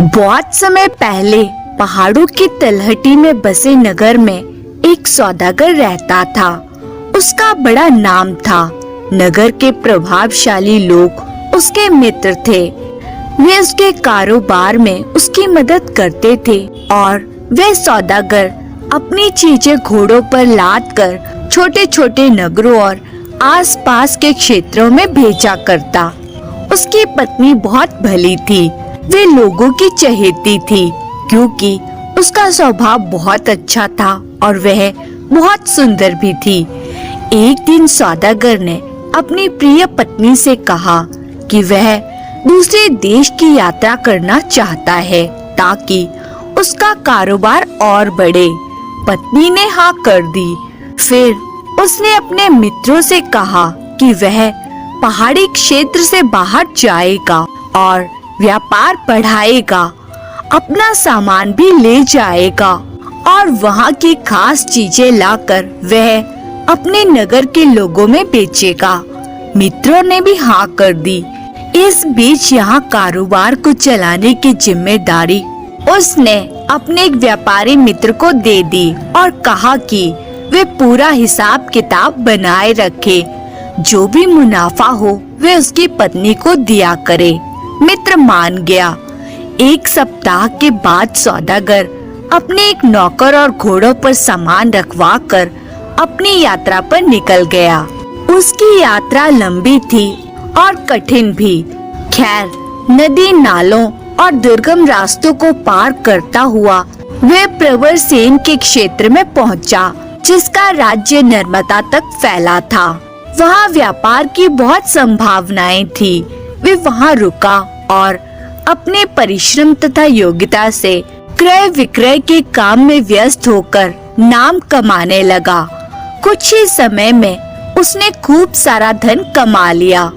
बहुत समय पहले पहाड़ों की तलहटी में बसे नगर में एक सौदागर रहता था। उसका बड़ा नाम था। नगर के प्रभावशाली लोग उसके मित्र थे। वे उसके कारोबार में उसकी मदद करते थे और वह सौदागर अपनी चीजें घोड़ों पर लाद कर छोटे छोटे नगरों और आसपास के क्षेत्रों में भेजा करता। उसकी पत्नी बहुत भली थी। वे लोगों की चहेती थी क्योंकि उसका स्वभाव बहुत अच्छा था और वह बहुत सुंदर भी थी। एक दिन सौदागर ने अपनी प्रिय पत्नी से कहा कि वह दूसरे देश की यात्रा करना चाहता है ताकि उसका कारोबार और बढ़े। पत्नी ने हाँ कर दी। फिर उसने अपने मित्रों से कहा कि वह पहाड़ी क्षेत्र से बाहर जाएगा और व्यापार बढ़ाएगा, अपना सामान भी ले जाएगा और वहाँ की खास चीजें लाकर वह अपने नगर के लोगों में बेचेगा। मित्रों ने भी हाँ कर दी। इस बीच यहाँ कारोबार को चलाने की जिम्मेदारी उसने अपने एक व्यापारी मित्र को दे दी और कहा कि वे पूरा हिसाब किताब बनाए रखे। जो भी मुनाफा हो वे उसकी पत्नी को दिया करे। मित्र मान गया। एक सप्ताह के बाद सौदागर अपने एक नौकर और घोड़ों पर सामान रखवा कर अपनी यात्रा पर निकल गया। उसकी यात्रा लंबी थी और कठिन भी। खैर, नदी नालों और दुर्गम रास्तों को पार करता हुआ वह प्रवर सेन के क्षेत्र में पहुंचा, जिसका राज्य नर्मदा तक फैला था। वहाँ व्यापार की बहुत संभावनाएं थी। वे वहाँ रुका और अपने परिश्रम तथा योग्यता से क्रय विक्रय के काम में व्यस्त होकर नाम कमाने लगा। कुछ ही समय में उसने खूब सारा धन कमा लिया।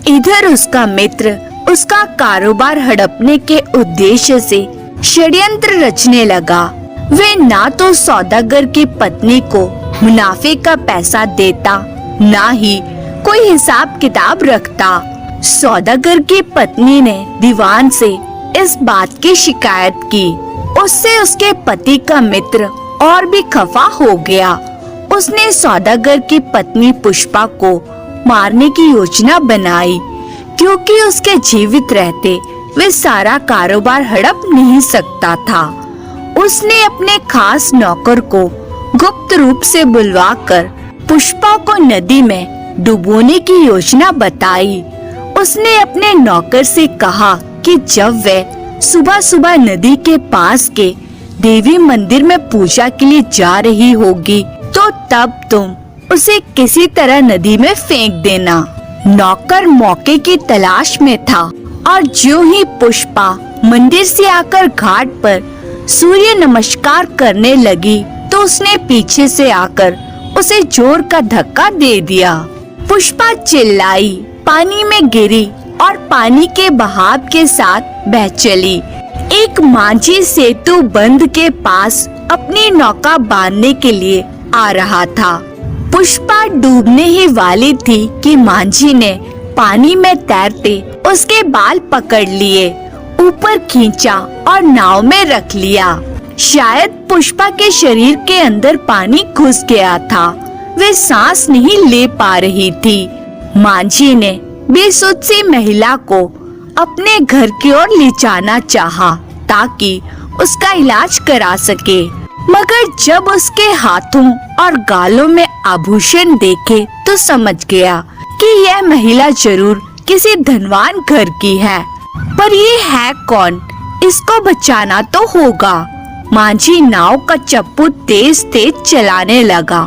इधर उसका मित्र उसका कारोबार हड़पने के उद्देश्य से षड्यंत्र रचने लगा। वे ना तो सौदागर की पत्नी को मुनाफे का पैसा देता, ना ही कोई हिसाब किताब रखता। सौदागर की पत्नी ने दीवान से इस बात की शिकायत की। उससे उसके पति का मित्र और भी खफा हो गया। उसने सौदागर की पत्नी पुष्पा को मारने की योजना बनाई, क्योंकि उसके जीवित रहते वे सारा कारोबार हड़प नहीं सकता था। उसने अपने खास नौकर को गुप्त रूप से बुलवाकर पुष्पा को नदी में डुबोने की योजना बताई। उसने अपने नौकर से कहा कि जब वह सुबह सुबह नदी के पास के देवी मंदिर में पूजा के लिए जा रही होगी तो तब तुम उसे किसी तरह नदी में फेंक देना। नौकर मौके की तलाश में था और ज्यों ही पुष्पा मंदिर से आकर घाट पर सूर्य नमस्कार करने लगी तो उसने पीछे से आकर उसे जोर का धक्का दे दिया। पुष्पा चिल्लाई, पानी में गिरी और पानी के बहाव के साथ बह चली। एक मांझी सेतु बंध के पास अपनी नौका बांधने के लिए आ रहा था। पुष्पा डूबने ही वाली थी कि मांझी ने पानी में तैरते उसके बाल पकड़ लिए, ऊपर खींचा और नाव में रख लिया। शायद पुष्पा के शरीर के अंदर पानी घुस गया था। वे सांस नहीं ले पा रही थी। मांझी ने बेसुध सी महिला को अपने घर की ओर ले जाना चाहा ताकि उसका इलाज करा सके, मगर जब उसके हाथों और गालों में आभूषण देखे तो समझ गया कि यह महिला जरूर किसी धनवान घर की है। पर ये है कौन? इसको बचाना तो होगा। मांझी नाव का चप्पू तेज तेज चलाने लगा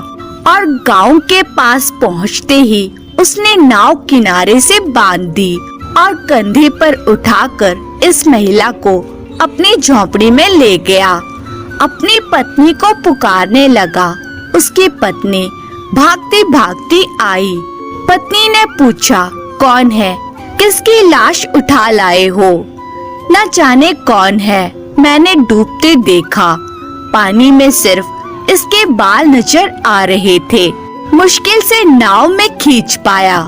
और गांव के पास पहुंचते ही उसने नाव किनारे से बांध दी और कंधे पर उठाकर इस महिला को अपनी झोपड़ी में ले गया। अपनी पत्नी को पुकारने लगा। उसकी पत्नी भागती भागती आई। पत्नी ने पूछा, कौन है? किसकी लाश उठा लाए हो? न जाने कौन है, मैंने डूबते देखा। पानी में सिर्फ इसके बाल नजर आ रहे थे। मुश्किल से नाव में खींच पाया।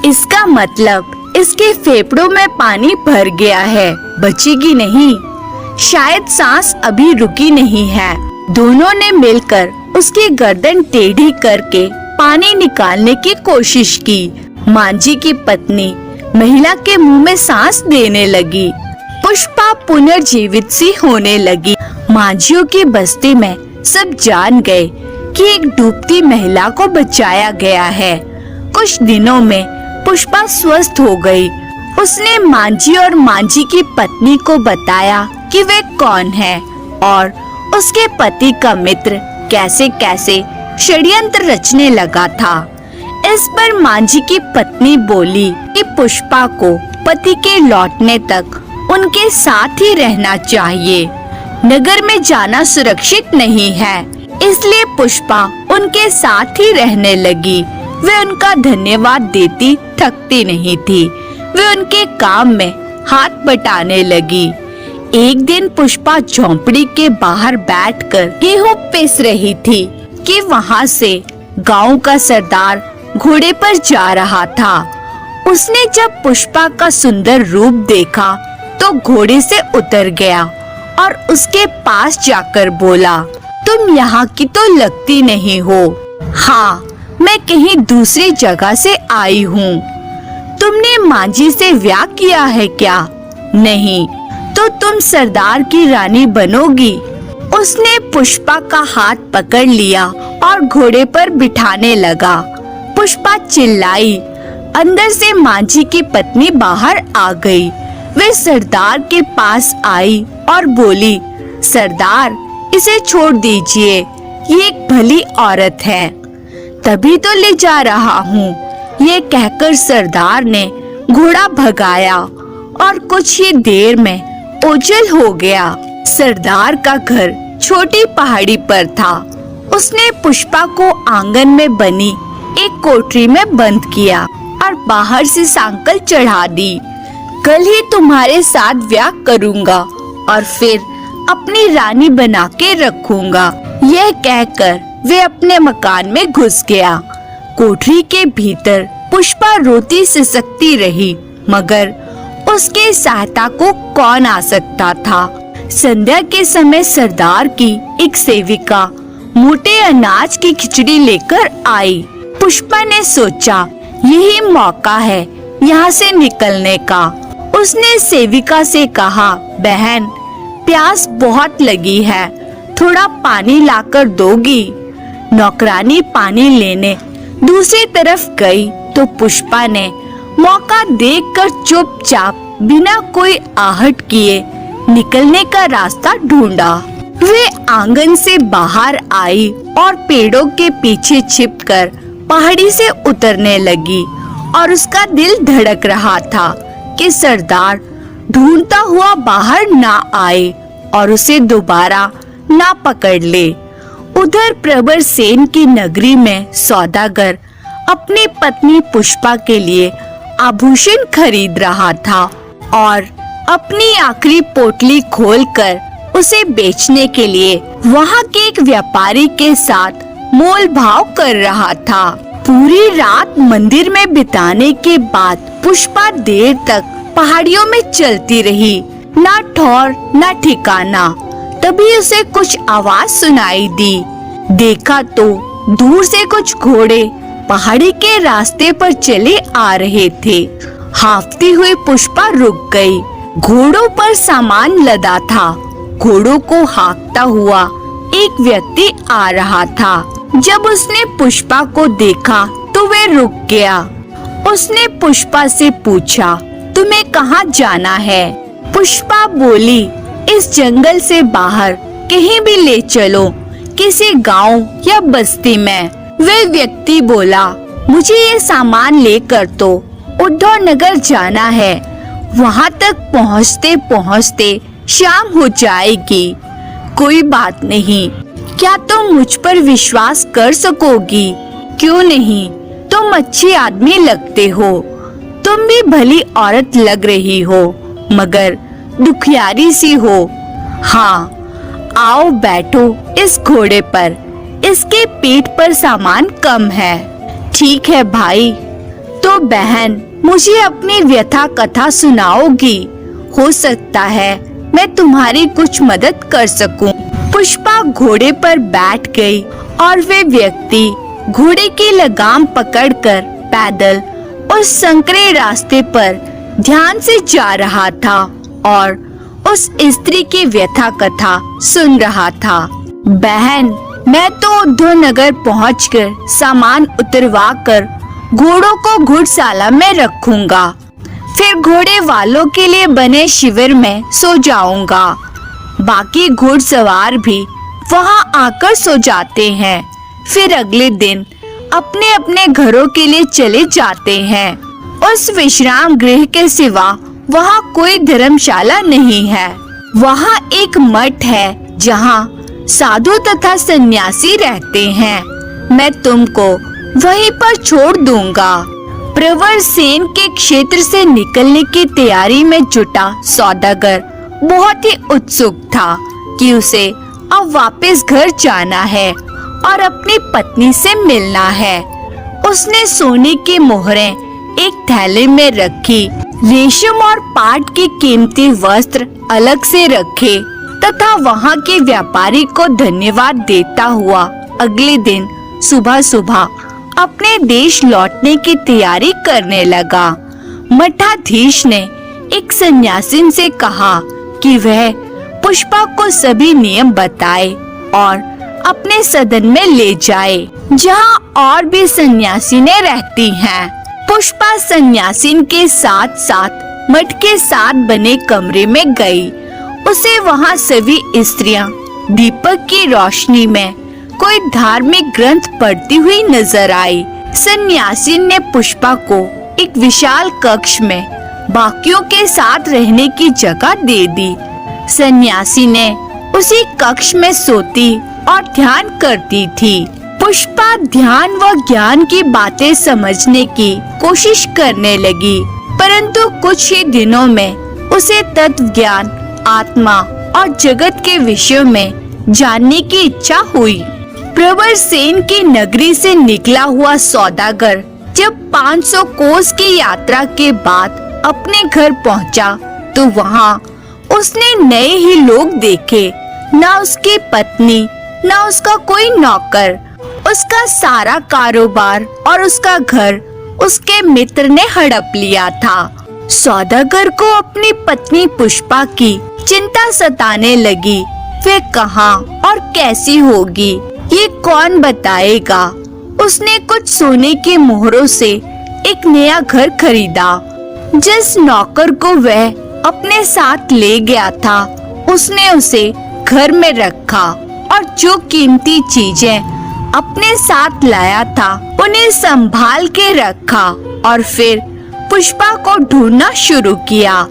इसका मतलब इसके फेफड़ों में पानी भर गया है, बचेगी नहीं। शायद सांस अभी रुकी नहीं है। दोनों ने मिलकर उसकी गर्दन टेढ़ी करके पानी निकालने की कोशिश की। मांझी की पत्नी महिला के मुंह में सांस देने लगी। पुष्पा पुनर्जीवित सी होने लगी। मांझियों की बस्ती में सब जान गए कि एक डूबती महिला को बचाया गया है। कुछ दिनों में पुष्पा स्वस्थ हो गई। उसने मांझी और मांझी की पत्नी को बताया कि वे कौन है और उसके पति का मित्र कैसे कैसे षड्यंत्र रचने लगा था। इस पर मांझी की पत्नी बोली कि पुष्पा को पति के लौटने तक उनके साथ ही रहना चाहिए। नगर में जाना सुरक्षित नहीं है, इसलिए पुष्पा उनके साथ ही रहने लगी। वे उनका धन्यवाद देती थकती नहीं थी। वे उनके काम में हाथ बटाने लगी। एक दिन पुष्पा झोंपड़ी के बाहर बैठकर गेहूं पीस रही थी कि वहां से गांव का सरदार घोड़े पर जा रहा था। उसने जब पुष्पा का सुंदर रूप देखा तो घोड़े से उतर गया और उसके पास जाकर बोला, तुम यहाँ की तो लगती नहीं हो। हाँ, मैं कहीं दूसरी जगह से आई हूँ। तुमने मांझी से ब्याह किया है क्या? नहीं, तो तुम सरदार की रानी बनोगी। उसने पुष्पा का हाथ पकड़ लिया और घोड़े पर बिठाने लगा। पुष्पा चिल्लाई। अंदर से मांझी की पत्नी बाहर आ गई। वे सरदार के पास आई और बोली, सरदार, इसे छोड़ दीजिए, ये एक भली औरत है। तभी तो ले जा रहा हूँ। ये कहकर सरदार ने घोड़ा भगाया और कुछ ही देर में ओझल हो गया। सरदार का घर छोटी पहाड़ी पर था। उसने पुष्पा को आंगन में बनी एक कोठरी में बंद किया और बाहर से सांकल चढ़ा दी। कल ही तुम्हारे साथ ब्याह करूंगा और फिर अपनी रानी बना के रखूंगा। यह कहकर वे अपने मकान में घुस गया। कोठरी के भीतर पुष्पा रोती सिसकती रही, मगर उसके सहायता को कौन आ सकता था। संध्या के समय सरदार की एक सेविका मोटे अनाज की खिचड़ी लेकर आई। पुष्पा ने सोचा, यही मौका है यहाँ से निकलने का। उसने सेविका से कहा, बहन, प्यास बहुत लगी है, थोड़ा पानी लाकर दोगी? नौकरानी पानी लेने दूसरी तरफ गई तो पुष्पा ने मौका देखकर चुपचाप बिना कोई आहट किए निकलने का रास्ता ढूंढा। वे आंगन से बाहर आई और पेड़ों के पीछे छिपकर पहाड़ी से उतरने लगी और उसका दिल धड़क रहा था कि सरदार ढूंढता हुआ बाहर ना आए और उसे दोबारा ना पकड़ ले। उधर प्रबर सेन की नगरी में सौदागर अपनी पत्नी पुष्पा के लिए आभूषण खरीद रहा था और अपनी आखिरी पोटली खोलकर उसे बेचने के लिए वहां के एक व्यापारी के साथ मोल भाव कर रहा था। पूरी रात मंदिर में बिताने के बाद पुष्पा देर तक पहाड़ियों में चलती रही, ना ठौर ना ठिकाना। तभी उसे कुछ आवाज सुनाई दी। देखा तो दूर से कुछ घोड़े पहाड़ी के रास्ते पर चले आ रहे थे। हांफती हुई पुष्पा रुक गई। घोड़ों पर सामान लदा था। घोड़ों को हाँकता हुआ एक व्यक्ति आ रहा था। जब उसने पुष्पा को देखा तो वह रुक गया। उसने पुष्पा से पूछा, तुम्हें कहाँ जाना है? पुष्पा बोली, इस जंगल से बाहर कहीं भी ले चलो, किसी गांव या बस्ती में। वह व्यक्ति बोला, मुझे ये सामान लेकर तो उद्धव नगर जाना है। वहां तक पहुंचते पहुंचते शाम हो जाएगी। कोई बात नहीं, क्या तुम मुझ पर विश्वास कर सकोगी? क्यों नहीं, तुम अच्छी आदमी लगते हो। तुम भी भली औरत लग रही हो, मगर दुखियारी सी हो। हाँ, आओ बैठो इस घोड़े पर। इसके पीठ पर सामान कम है। ठीक है भाई। तो बहन, मुझे अपनी व्यथा कथा सुनाओगी? हो सकता है मैं तुम्हारी कुछ मदद कर सकूं। पुष्पा घोड़े पर बैठ गई और वे व्यक्ति घोड़े की लगाम पकड़कर पैदल उस संकरे रास्ते पर ध्यान से जा रहा था और उस स्त्री की व्यथा कथा सुन रहा था। बहन, मैं तो उद्धवनगर पहुंचकर सामान उतरवा कर घोड़ों को घुड़शाला में रखूंगा, फिर घोड़े वालों के लिए बने शिविर में सो जाऊंगा। बाकी घुड़सवार भी वहां आकर सो जाते हैं, फिर अगले दिन अपने अपने घरों के लिए चले जाते हैं। उस विश्राम गृह के सिवा वहाँ कोई धर्मशाला नहीं है। वहाँ एक मठ है जहाँ साधु तथा सन्यासी रहते हैं। मैं तुमको वहीं पर छोड़ दूंगा। प्रवर सेन के क्षेत्र से निकलने की तैयारी में जुटा सौदागर बहुत ही उत्सुक था कि उसे अब वापस घर जाना है और अपनी पत्नी से मिलना है। उसने सोने की मोहरें एक थैले में रखी, रेशम और पाट के कीमती वस्त्र अलग से रखे तथा वहाँ के व्यापारी को धन्यवाद देता हुआ अगले दिन सुबह सुबह अपने देश लौटने की तैयारी करने लगा। मठाधीश ने एक सन्यासिन से कहा कि वह पुष्पा को सभी नियम बताए और अपने सदन में ले जाए, जहाँ और भी सन्यासिनें रहती हैं। पुष्पा सन्यासिन के साथ साथ मठ के साथ बने कमरे में गई। उसे वहाँ सभी स्त्रियां दीपक की रोशनी में कोई धार्मिक ग्रंथ पढ़ती हुई नजर आई। सन्यासिन ने पुष्पा को एक विशाल कक्ष में बाकियों के साथ रहने की जगह दे दी। सन्यासी ने उसी कक्ष में सोती और ध्यान करती थी। पुष्पा ध्यान व ज्ञान की बातें समझने की कोशिश करने लगी, परंतु कुछ ही दिनों में उसे तत्व ज्ञान, आत्मा और जगत के विषयों में जानने की इच्छा हुई। प्रवर सेन की नगरी से निकला हुआ सौदागर जब 500 कोस की यात्रा के बाद अपने घर पहुंचा, तो वहाँ उसने नए ही लोग देखे। ना उसकी पत्नी, ना उसका कोई नौकर। उसका सारा कारोबार और उसका घर उसके मित्र ने हड़प लिया था। सौदागर को अपनी पत्नी पुष्पा की चिंता सताने लगी। वे कहाँ और कैसी होगी, ये कौन बताएगा। उसने कुछ सोने के मोहरों से एक नया घर खरीदा। जिस नौकर को वह अपने साथ ले गया था, उसने उसे घर में रखा और जो कीमती चीजें अपने साथ लाया था उन्हें संभाल के रखा और फिर पुष्पा को ढूंढना शुरू किया।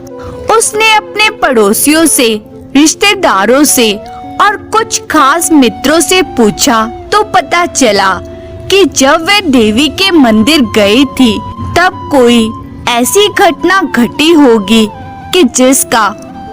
उसने अपने पड़ोसियों से, रिश्तेदारों से और कुछ खास मित्रों से पूछा तो पता चला कि जब वे देवी के मंदिर गई थी तब कोई ऐसी घटना घटी होगी कि जिसका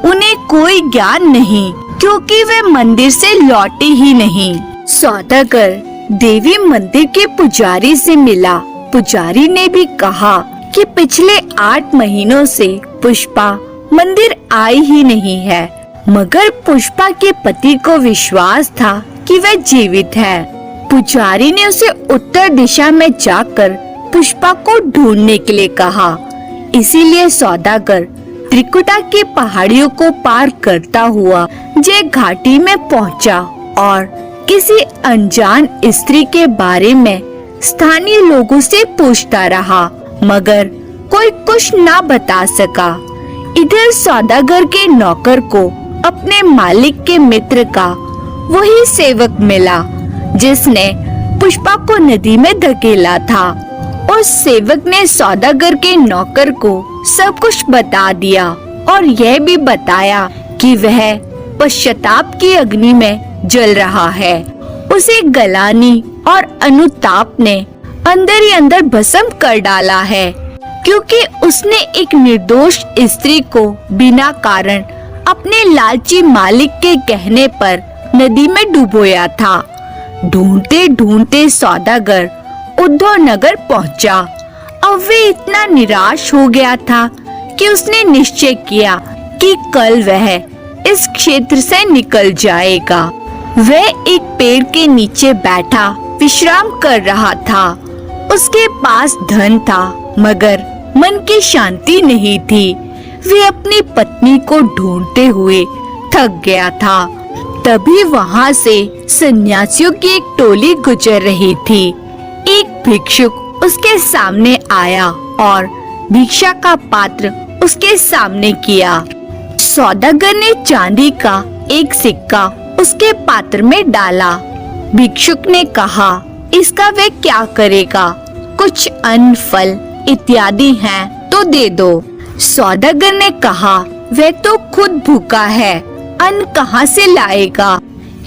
उन्हें कोई ज्ञान नहीं, क्योंकि वे मंदिर से लौटे ही नहीं। सौदागर देवी मंदिर के पुजारी से मिला। पुजारी ने भी कहा कि पिछले 8 महीनों से पुष्पा मंदिर आई ही नहीं है, मगर पुष्पा के पति को विश्वास था कि वह जीवित है। पुजारी ने उसे उत्तर दिशा में जाकर पुष्पा को ढूंढने के लिए कहा। इसीलिए सौदागर त्रिकुटा की पहाड़ियों को पार करता हुआ जे घाटी में पहुंचा और किसी अनजान स्त्री के बारे में स्थानीय लोगों से पूछता रहा, मगर कोई कुछ ना बता सका। इधर सौदागर के नौकर को अपने मालिक के मित्र का वही सेवक मिला जिसने पुष्पा को नदी में धकेला था। उस सेवक ने सौदागर के नौकर को सब कुछ बता दिया और यह भी बताया कि वह पश्चाताप की अग्नि में जल रहा है। उसे गलानी और अनुताप ने अंदर ही अंदर भस्म कर डाला है, क्योंकि उसने एक निर्दोष स्त्री को बिना कारण अपने लालची मालिक के कहने पर नदी में डुबोया था। ढूंढते ढूंढते सौदागर उद्धवनगर पहुंचा। अब वे इतना निराश हो गया था कि उसने निश्चय किया कि कल वह इस क्षेत्र से निकल जाएगा। वह एक पेड़ के नीचे बैठा विश्राम कर रहा था। उसके पास धन था मगर मन की शांति नहीं थी। वह अपनी पत्नी को ढूंढते हुए थक गया था। तभी वहाँ से सन्यासियों की एक टोली गुजर रही थी। एक भिक्षुक उसके सामने आया और भिक्षा का पात्र उसके सामने किया। सौदागर ने चांदी का एक सिक्का उसके पात्र में डाला। भिक्षुक ने कहा, इसका वे क्या करेगा? कुछ अन्न, फल इत्यादि हैं तो दे दो। सौदागर ने कहा, वह तो खुद भूखा है, अन्न कहाँ से लाएगा?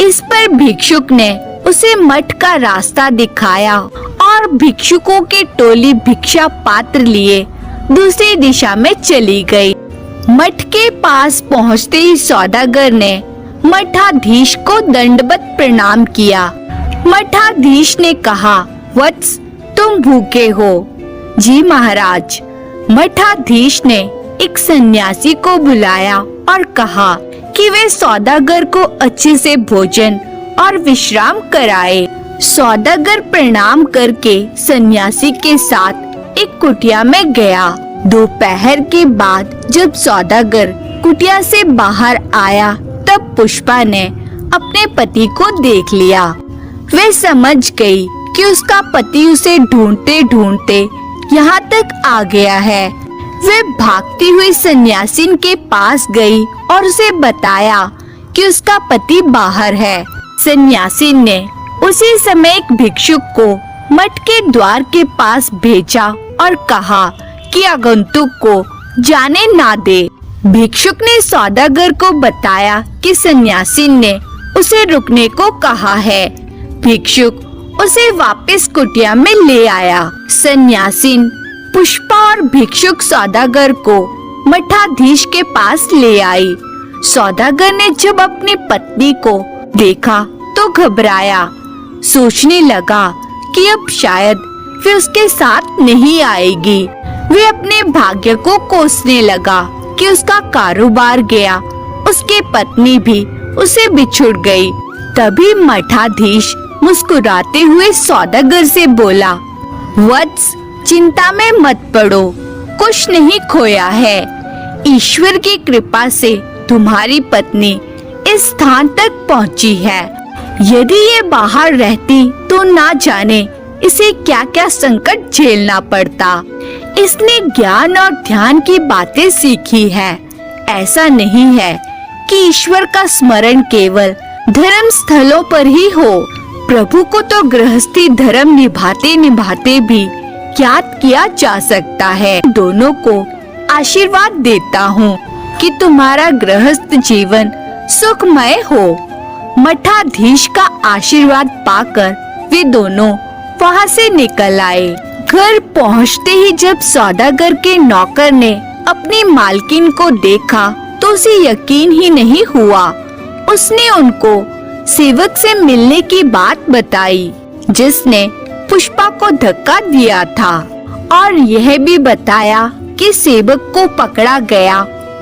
इस पर भिक्षुक ने उसे मठ का रास्ता दिखाया और भिक्षुकों की टोली भिक्षा पात्र लिए दूसरी दिशा में चली गई। मठ के पास पहुँचते ही सौदागर ने मठाधीश को दंडवत प्रणाम किया। मठाधीश ने कहा, वत्स, तुम भूखे हो? जी महाराज। मठाधीश ने एक सन्यासी को बुलाया और कहा कि वे सौदागर को अच्छे से भोजन और विश्राम कराए। सौदागर प्रणाम करके सन्यासी के साथ एक कुटिया में गया। दोपहर के बाद जब सौदागर कुटिया से बाहर आया तब पुष्पा ने अपने पति को देख लिया। वे समझ गई कि उसका पति उसे ढूंढते ढूंढते यहाँ तक आ गया है। वे भागती हुई सन्यासिन के पास गई और उसे बताया कि उसका पति बाहर है। सन्यासिन ने उसी समय एक भिक्षुक को मठ के द्वार के पास भेजा और कहा कि आगंतुक को जाने ना दे। भिक्षुक ने सौदागर को बताया कि सन्यासिन ने उसे रुकने को कहा है। भिक्षुक उसे वापस कुटिया में ले आया। सन्यासिन पुष्पा और भिक्षुक सौदागर को मठाधीश के पास ले आई। सौदागर ने जब अपनी पत्नी को देखा तो घबराया। सोचने लगा कि अब शायद वे उसके साथ नहीं आएगी। वे अपने भाग्य को कोसने लगा कि उसका कारोबार गया, उसकी पत्नी भी उसे बिछुड़ गई। तभी मठाधीश मुस्कुराते हुए सौदागर से बोला, वत्स, चिंता में मत पड़ो, कुछ नहीं खोया है। ईश्वर की कृपा से तुम्हारी पत्नी इस स्थान तक पहुंची है। यदि ये बाहर रहती तो ना जाने इसे क्या क्या संकट झेलना पड़ता। इसने ज्ञान और ध्यान की बातें सीखी है। ऐसा नहीं है कि ईश्वर का स्मरण केवल धर्म स्थलों पर ही हो। प्रभु को तो गृहस्थी धर्म निभाते निभाते भी याद किया जा सकता है। दोनों को आशीर्वाद देता हूँ कि तुम्हारा गृहस्थ जीवन सुखमय हो। मठाधीश का आशीर्वाद पाकर वे दोनों वहाँ से निकल आए। घर पहुँचते ही जब सौदागर के नौकर ने अपनी मालकिन को देखा तो उसे यकीन ही नहीं हुआ। उसने उनको सेवक से मिलने की बात बताई जिसने पुष्पा को धक्का दिया था और यह भी बताया कि सेवक को पकड़ा गया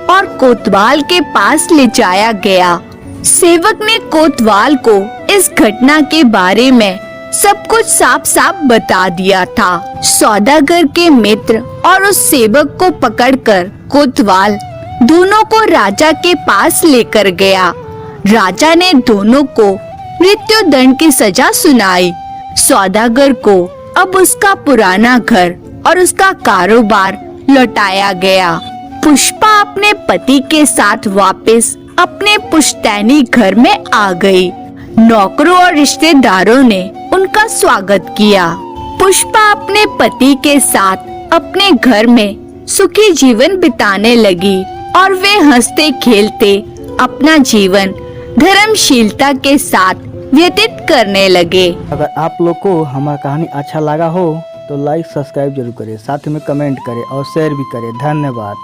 और कोतवाल के पास ले जाया गया। सेवक ने कोतवाल को इस घटना के बारे में सब कुछ साफ साफ बता दिया था। सौदागर के मित्र और उस सेवक को पकड़कर कोतवाल दोनों को राजा के पास लेकर गया। राजा ने दोनों को मृत्यु दंड की सजा सुनाई। सौदागर को अब उसका पुराना घर और उसका कारोबार लौटाया गया। पुष्पा अपने पति के साथ वापस अपने पुश्तैनी घर में आ गई। नौकरों और रिश्तेदारों ने उनका स्वागत किया। पुष्पा अपने पति के साथ अपने घर में सुखी जीवन बिताने लगी और वे हंसते खेलते अपना जीवन धर्मशीलता के साथ व्यतीत करने लगे। अगर आप लोग को हमारा कहानी अच्छा लगा हो तो लाइक सब्सक्राइब जरूर करें, साथ में कमेंट करें और शेयर भी करें। धन्यवाद।